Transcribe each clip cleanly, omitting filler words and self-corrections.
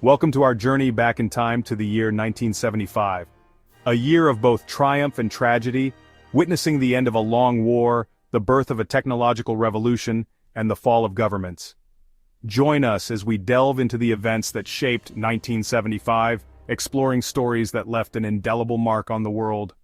Welcome to our journey back in time to the year 1975. A year of both triumph and tragedy, witnessing the end of a long war, the birth of a technological revolution, and the fall of governments. Join us as we delve into the events that shaped 1975, exploring stories that left an indelible mark on the world.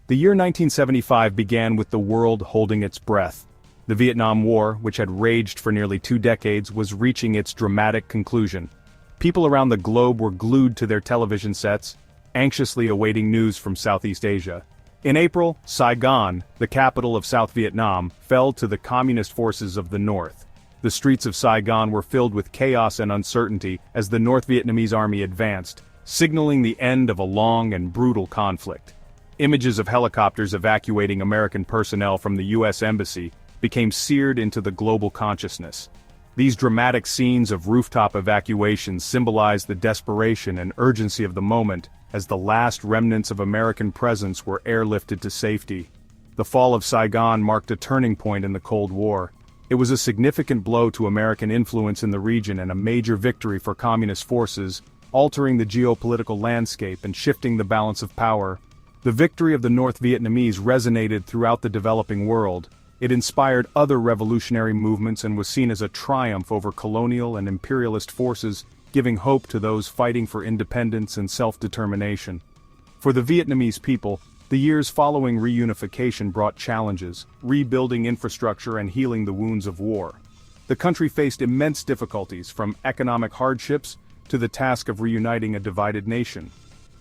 The year 1975 began with the world holding its breath. The Vietnam War, which had raged for nearly 2 decades, was reaching its dramatic conclusion. People around the globe were glued to their television sets, anxiously awaiting news from Southeast Asia. In April, Saigon, the capital of South Vietnam, fell to the communist forces of the North. The streets of Saigon were filled with chaos and uncertainty as the North Vietnamese army advanced, signaling the end of a long and brutal conflict. Images of helicopters evacuating American personnel from the U.S. Embassy became seared into the global consciousness. These dramatic scenes of rooftop evacuations symbolized the desperation and urgency of the moment as the last remnants of American presence were airlifted to safety. The fall of Saigon marked a turning point in the Cold War. It was a significant blow to American influence in the region and a major victory for communist forces, altering the geopolitical landscape and shifting the balance of power. The victory of the North Vietnamese resonated throughout the developing world. It inspired other revolutionary movements and was seen as a triumph over colonial and imperialist forces, giving hope to those fighting for independence and self-determination. For the Vietnamese people, the years following reunification brought challenges, rebuilding infrastructure and healing the wounds of war. The country faced immense difficulties, from economic hardships to the task of reuniting a divided nation.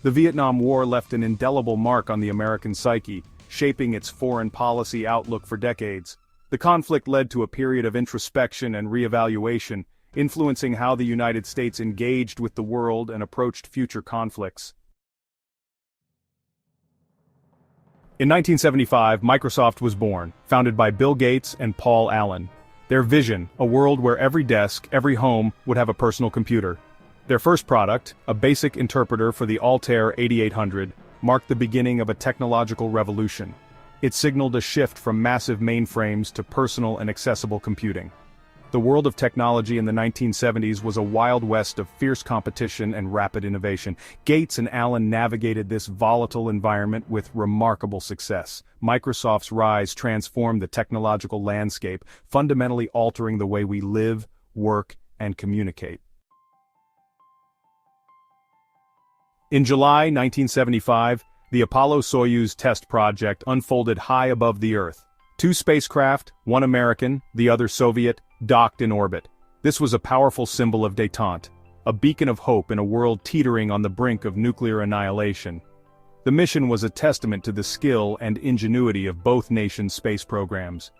The Vietnam War left an indelible mark on the American psyche, shaping its foreign policy outlook for decades. The conflict led to a period of introspection and reevaluation, influencing how the United States engaged with the world and approached future conflicts. In 1975, Microsoft was born, founded by Bill Gates and Paul Allen. Their vision, a world where every desk, every home, would have a personal computer. Their first product, a basic interpreter for the Altair 8800, marked the beginning of a technological revolution. It signaled a shift from massive mainframes to personal and accessible computing. The world of technology in the 1970s was a wild west of fierce competition and rapid innovation. Gates and Allen navigated this volatile environment with remarkable success. Microsoft's rise transformed the technological landscape, fundamentally altering the way we live, work, and communicate. In July 1975, the Apollo-Soyuz test project unfolded high above the Earth. 2 spacecraft, one American, the other Soviet, docked in orbit. This was a powerful symbol of détente, a beacon of hope in a world teetering on the brink of nuclear annihilation. The mission was a testament to the skill and ingenuity of both nations' space programs.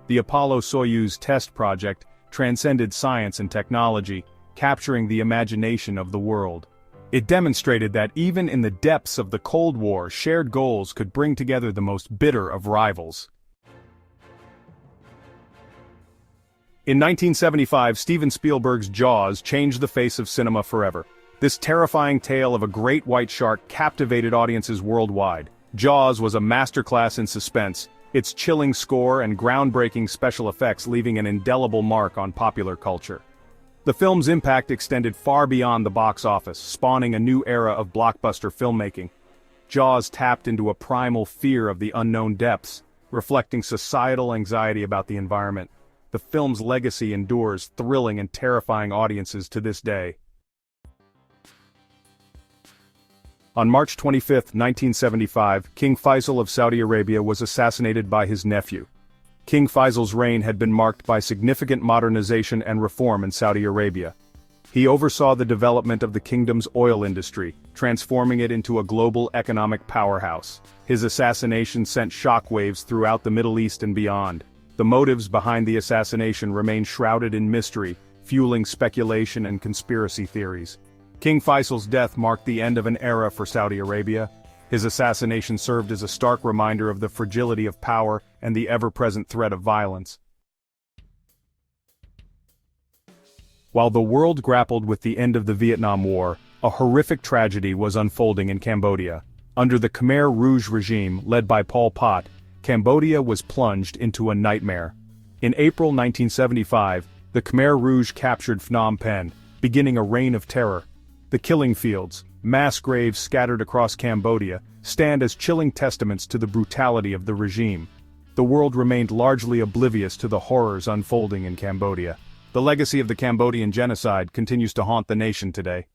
The Apollo-Soyuz test project transcended science and technology, capturing the imagination of the world. It demonstrated that even in the depths of the Cold War, shared goals could bring together the most bitter of rivals. In 1975, Steven Spielberg's Jaws changed the face of cinema forever. This terrifying tale of a great white shark captivated audiences worldwide. Jaws was a masterclass in suspense, its chilling score and groundbreaking special effects leaving an indelible mark on popular culture. The film's impact extended far beyond the box office, spawning a new era of blockbuster filmmaking. Jaws tapped into a primal fear of the unknown depths, reflecting societal anxiety about the environment. The film's legacy endures, thrilling and terrifying audiences to this day. On March 25, 1975, King Faisal of Saudi Arabia was assassinated by his nephew. King Faisal's reign had been marked by significant modernization and reform in Saudi Arabia. He oversaw the development of the kingdom's oil industry, transforming it into a global economic powerhouse. His assassination sent shockwaves throughout the Middle East and beyond. The motives behind the assassination remain shrouded in mystery, fueling speculation and conspiracy theories. King Faisal's death marked the end of an era for Saudi Arabia. His assassination served as a stark reminder of the fragility of power and the ever-present threat of violence. While the world grappled with the end of the Vietnam War, a horrific tragedy was unfolding in Cambodia. Under the Khmer Rouge regime, led by Pol Pot, Cambodia was plunged into a nightmare. In April 1975, The Khmer Rouge captured Phnom Penh, beginning a reign of terror. The killing fields, mass graves scattered across Cambodia, stand as chilling testaments to the brutality of the regime. The world remained largely oblivious to the horrors unfolding in Cambodia. The legacy of the Cambodian genocide continues to haunt the nation today.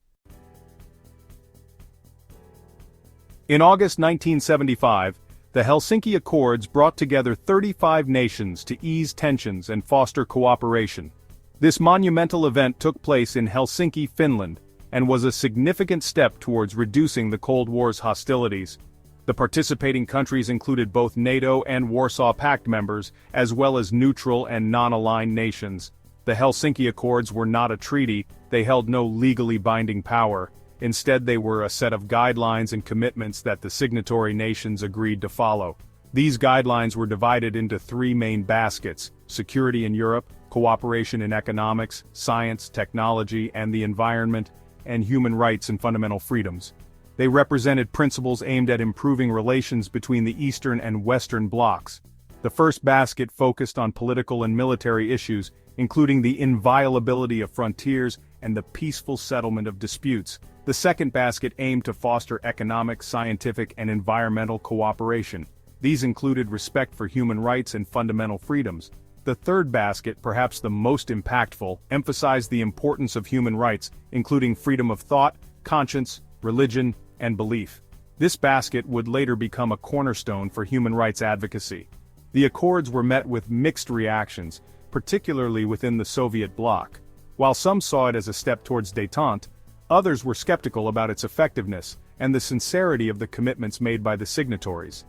In August 1975, the Helsinki Accords brought together 35 nations to ease tensions and foster cooperation. This monumental event took place in Helsinki, Finland, and was a significant step towards reducing the Cold War's hostilities. The participating countries included both NATO and Warsaw Pact members, as well as neutral and non-aligned nations. The Helsinki Accords were not a treaty, they held no legally binding power. Instead, they were a set of guidelines and commitments that the signatory nations agreed to follow. These guidelines were divided into three main baskets: security in Europe, cooperation in economics, science, technology, and the environment, and human rights and fundamental freedoms. They represented principles aimed at improving relations between the Eastern and Western blocs. The first basket focused on political and military issues, including the inviolability of frontiers and the peaceful settlement of disputes. The second basket aimed to foster economic, scientific, and environmental cooperation. These included respect for human rights and fundamental freedoms. The third basket, perhaps the most impactful, emphasized the importance of human rights, including freedom of thought, conscience, religion, and belief. This basket would later become a cornerstone for human rights advocacy. The accords were met with mixed reactions, particularly within the Soviet bloc. While some saw it as a step towards détente, others were skeptical about its effectiveness and the sincerity of the commitments made by the signatories.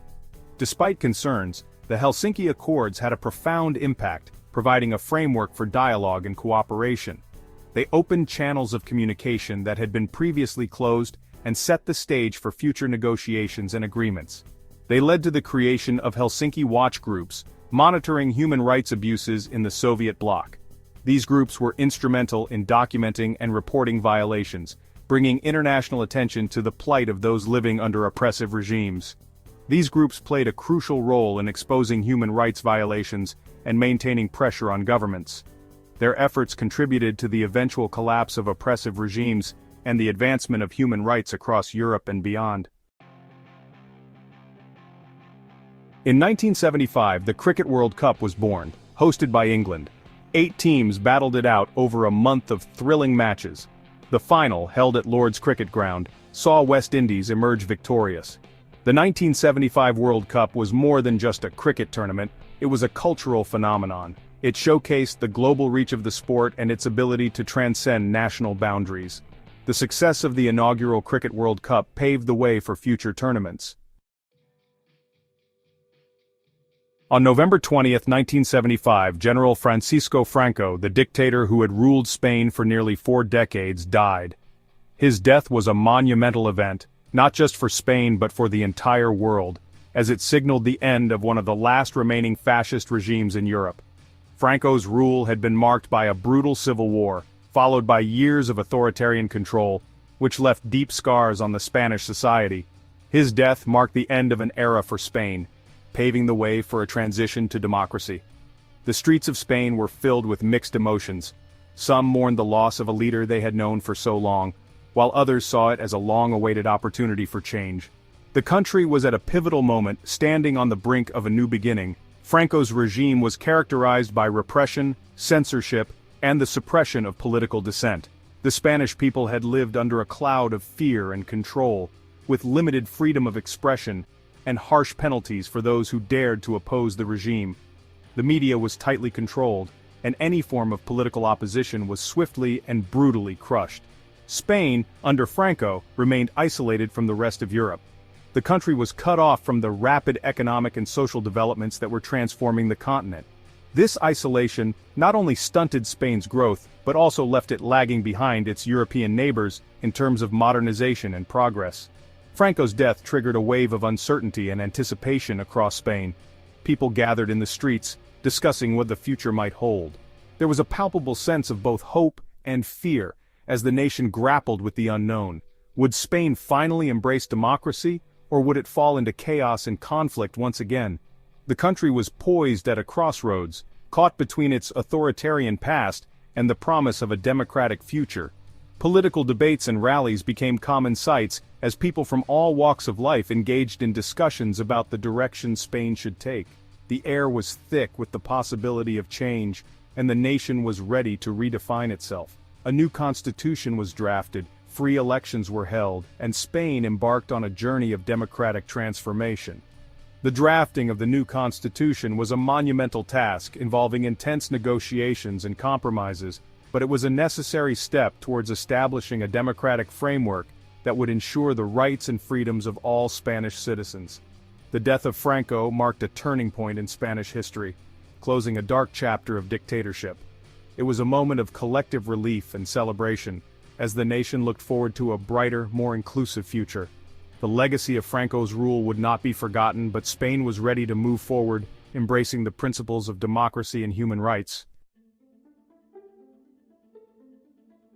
Despite concerns, the Helsinki Accords had a profound impact, providing a framework for dialogue and cooperation. They opened channels of communication that had been previously closed and set the stage for future negotiations and agreements. They led to the creation of Helsinki watch groups, monitoring human rights abuses in the Soviet bloc. These groups were instrumental in documenting and reporting violations, bringing international attention to the plight of those living under oppressive regimes. These groups played a crucial role in exposing human rights violations and maintaining pressure on governments. Their efforts contributed to the eventual collapse of oppressive regimes and the advancement of human rights across Europe and beyond. In 1975, the Cricket World Cup was born, hosted by England. 8 teams battled it out over a month of thrilling matches. The final, held at Lord's Cricket Ground, saw West Indies emerge victorious. The 1975 World Cup was more than just a cricket tournament, it was a cultural phenomenon. It showcased the global reach of the sport and its ability to transcend national boundaries. The success of the inaugural Cricket World Cup paved the way for future tournaments. On November 20, 1975, General Francisco Franco, the dictator who had ruled Spain for nearly 4 decades, died. His death was a monumental event, not just for Spain but for the entire world, as it signaled the end of one of the last remaining fascist regimes in Europe. Franco's rule had been marked by a brutal civil war, followed by years of authoritarian control, which left deep scars on the Spanish society. His death marked the end of an era for Spain, paving the way for a transition to democracy. The streets of Spain were filled with mixed emotions. Some mourned the loss of a leader they had known for so long, while others saw it as a long-awaited opportunity for change. The country was at a pivotal moment, standing on the brink of a new beginning. Franco's regime was characterized by repression, censorship, and the suppression of political dissent. The Spanish people had lived under a cloud of fear and control, with limited freedom of expression and harsh penalties for those who dared to oppose the regime. The media was tightly controlled, and any form of political opposition was swiftly and brutally crushed. Spain, under Franco, remained isolated from the rest of Europe. The country was cut off from the rapid economic and social developments that were transforming the continent. This isolation not only stunted Spain's growth, but also left it lagging behind its European neighbors in terms of modernization and progress. Franco's death triggered a wave of uncertainty and anticipation across Spain. People gathered in the streets, discussing what the future might hold. There was a palpable sense of both hope and fear as the nation grappled with the unknown. Would Spain finally embrace democracy, or would it fall into chaos and conflict once again? The country was poised at a crossroads, caught between its authoritarian past and the promise of a democratic future. Political debates and rallies became common sights as people from all walks of life engaged in discussions about the direction Spain should take. The air was thick with the possibility of change, and the nation was ready to redefine itself. A new constitution was drafted, free elections were held, and Spain embarked on a journey of democratic transformation. The drafting of the new constitution was a monumental task involving intense negotiations and compromises, but it was a necessary step towards establishing a democratic framework that would ensure the rights and freedoms of all Spanish citizens. The death of Franco marked a turning point in Spanish history, closing a dark chapter of dictatorship. It was a moment of collective relief and celebration, as the nation looked forward to a brighter, more inclusive future. The legacy of Franco's rule would not be forgotten, but Spain was ready to move forward, embracing the principles of democracy and human rights.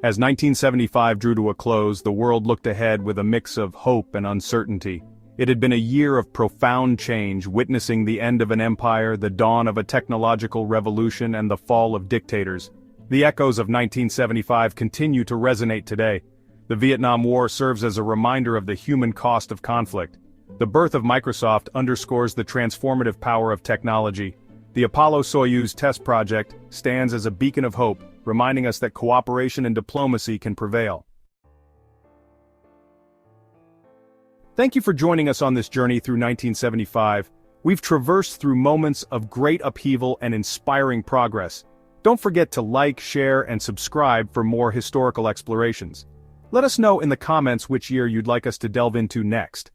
As 1975 drew to a close, the world looked ahead with a mix of hope and uncertainty. It had been a year of profound change, witnessing the end of an empire, the dawn of a technological revolution, and the fall of dictators. The echoes of 1975 continue to resonate today. The Vietnam War serves as a reminder of the human cost of conflict. The birth of Microsoft underscores the transformative power of technology. The Apollo-Soyuz test project stands as a beacon of hope, reminding us that cooperation and diplomacy can prevail. Thank you for joining us on this journey through 1975. We've traversed through moments of great upheaval and inspiring progress. Don't forget to like, share, and subscribe for more historical explorations. Let us know in the comments which year you'd like us to delve into next.